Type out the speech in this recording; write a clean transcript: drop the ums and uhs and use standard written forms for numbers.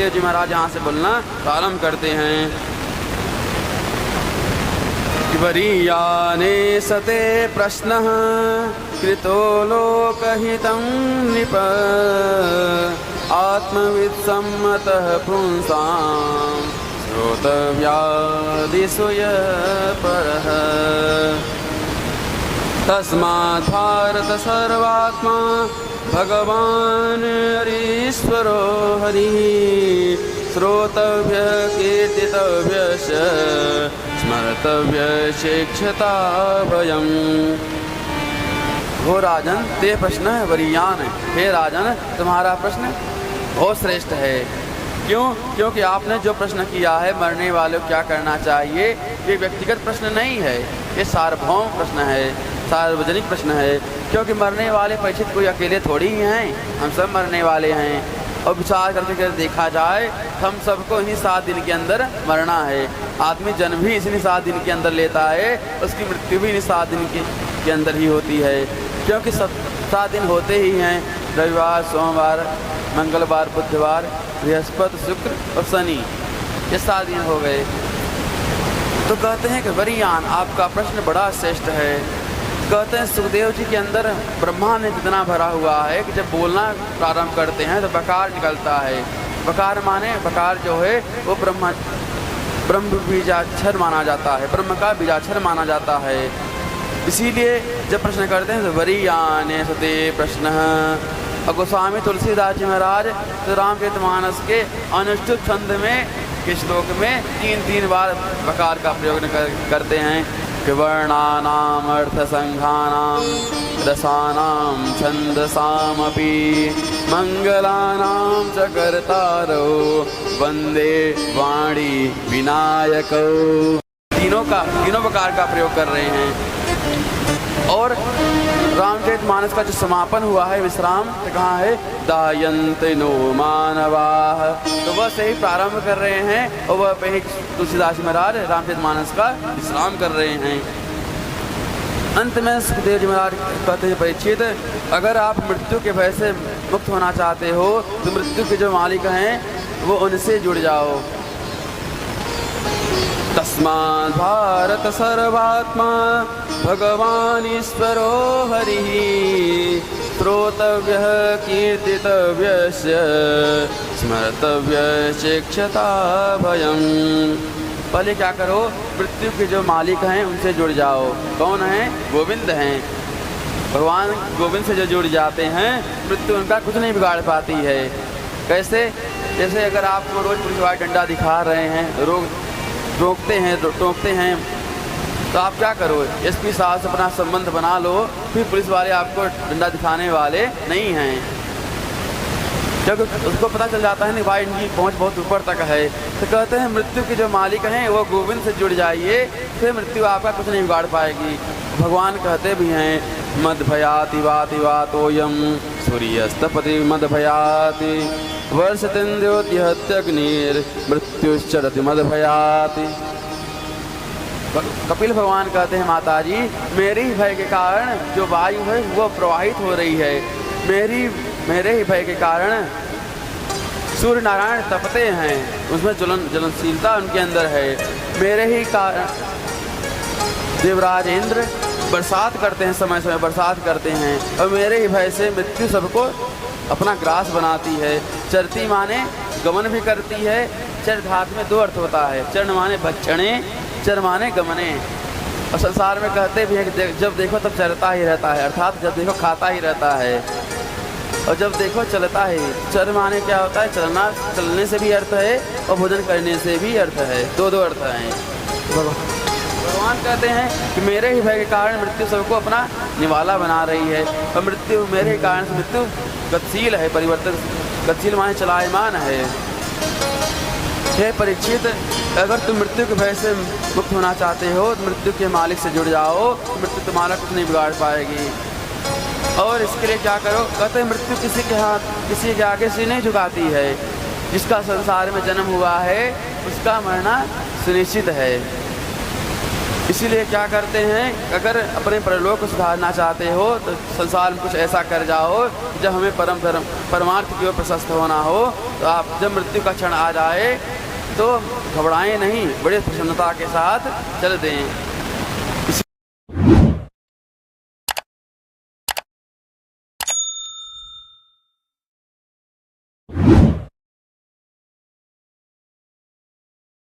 सुखदेव जी महाराज यहाँ से बोलना प्रारंभ करते हैं। वरीयाने सते प्रश्नः कृतो लोकहितं नृप आत्मवित्सम्मतः पुंसां श्रोतव्यादिषु परः तस्मात् भारत सर्वात्मा भगवान् हरीश्वरो हरिः श्रोतव्य कीर्तितव्यश्च स्मर्तव्य शिक्षता भयम्। हो राजन ते प्रश्न है वरीयान। हे राजन तुम्हारा प्रश्न बहुत श्रेष्ठ है। क्यों? क्योंकि आपने जो प्रश्न किया है मरने वालों को क्या करना चाहिए, ये व्यक्तिगत प्रश्न नहीं है, ये सार्वभौम प्रश्न है, सार्वजनिक प्रश्न है। क्योंकि मरने वाले परीक्षित कोई अकेले थोड़ी ही हैं, हम सब मरने वाले हैं। और विचार करके देखा जाए हम सबको इन्हीं 7 दिन के अंदर मरना है। आदमी जन्म भी इसी 7 दिन के अंदर लेता है, उसकी मृत्यु भी इन्हीं 7 दिन के अंदर ही होती है। क्योंकि 7 दिन होते ही हैं, रविवार, सोमवार, मंगलवार, बुधवार, बृहस्पति, शुक्र और शनि, ये 7 दिन हो गए। तो कहते हैं कि वरीयान आपका प्रश्न बड़ा श्रेष्ठ है। कहते हैं सुखदेव जी के अंदर ब्रह्मा ने जितना भरा हुआ है कि जब बोलना प्रारंभ करते हैं तो बकार निकलता है। बकार जो है वो ब्रह्म बीजाक्षर माना जाता है, ब्रह्म का बीजाक्षर माना जाता है। इसीलिए जब प्रश्न करते हैं तो वरीयाने सते प्रश्न। और गोस्वामी तुलसीदास जी महाराज तो रामचरितमानस के अनुष्ठुप छंद में के श्लोक में 3 बार बकार का प्रयोग करते हैं कि वर्णानाम अर्थसंघानाम रसानाम छंदसामपि मंगलानाम च कर्तारो वंदे वाणी विनायको। तीनों बकार का प्रयोग कर रहे हैं। और रामचरितमानस का जो समापन हुआ है विश्राम तो कहाँ है, दायन्ते नो मानवाः, तो वह से ही प्रारंभ कर रहे हैं और वह पे ही तुलसीदास महाराज रामचरितमानस का विश्राम कर रहे हैं। अंत में सुखदेव जी महाराज कहते हैं परीक्षित अगर आप मृत्यु के भय से मुक्त होना चाहते हो तो मृत्यु के जो मालिक हैं वो उनसे जुड़ जाओ। तस्मात् भारत सर्वात्मा भगवान् ईश्वरो हरिः श्रोतव्यः कीर्तितव्यश्च स्मर्तव्य शिक्षता भयम्। पहले क्या करो, मृत्यु के जो मालिक हैं उनसे जुड़ जाओ। कौन हैं? गोविंद हैं। भगवान गोविंद से जो जुड़ जाते हैं मृत्यु उनका कुछ नहीं बिगाड़ पाती है। कैसे? जैसे अगर आपको रोज पुलिस वाले डंडा दिखा रहे हैं, टोकते हैं तो आप क्या करो, एसपी साहब से अपना संबंध बना लो, फिर पुलिस वाले आपको डंडा दिखाने वाले नहीं हैं। जब उसको पता चल जाता है नहीं भाई इनकी पहुंच बहुत ऊपर तक है, तो कहते हैं मृत्यु के जो मालिक हैं वो गोविंद से जुड़ जाइए, फिर मृत्यु आपका कुछ नहीं बिगाड़ पाएगी। भगवान कहते भी हैं मद भयाति वाति वातोयम सूर्यस्तपति मद भयाति वर्षतेन्द्योत्यग्निर मृत्युश्चरति मद भयाति। कपिल भगवान कहते हैं माता जी मेरे ही भय के कारण जो वायु है वो प्रवाहित हो रही है, मेरे ही भय के कारण सूर्य नारायण तपते हैं, उसमें ज्वलनशीलता उनके अंदर है। मेरे ही कारण देवराज इंद्र बरसात करते हैं, समय समय बरसात करते हैं, और मेरे ही भय से मृत्यु सबको अपना ग्रास बनाती है। चरती माने गमन भी करती है। चर धातु में 2 अर्थ होता है, चरण माने भक्षणे, चर माने गमने। और संसार में कहते भी हैं कि जब देखो तब चलता ही रहता है, अर्थात जब देखो खाता ही रहता है और जब देखो चलता है। चर माने क्या होता है? चलना, चलने से भी अर्थ है और भोजन करने से भी अर्थ है, 2 अर्थ हैं। भगवान कहते हैं कि मेरे ही भय के कारण मृत्यु सबको अपना निवाला बना रही है, और मृत्यु मेरे ही कारण से मृत्यु गतिशील है, परिवर्तन गतिशील माने चलायमान है। हे परीक्षित अगर तुम मृत्यु के भय से मुक्त होना चाहते हो तो मृत्यु के मालिक से जुड़ जाओ, मृत्यु तुम्हारा कुछ नहीं बिगाड़ पाएगी। और इसके लिए क्या करो? कहते हैं मृत्यु किसी के आगे से नहीं झुकाती है। जिसका संसार में जन्म हुआ है उसका मरना सुनिश्चित है। इसीलिए क्या करते हैं, अगर अपने परलोक को सुधारना चाहते हो तो संसार में कुछ ऐसा कर जाओ जब हमें परमार्थ की ओर प्रशस्त होना हो। तो आप जब मृत्यु का क्षण आ जाए तो घबराएं नहीं, बड़े प्रसन्नता के साथ चल दें।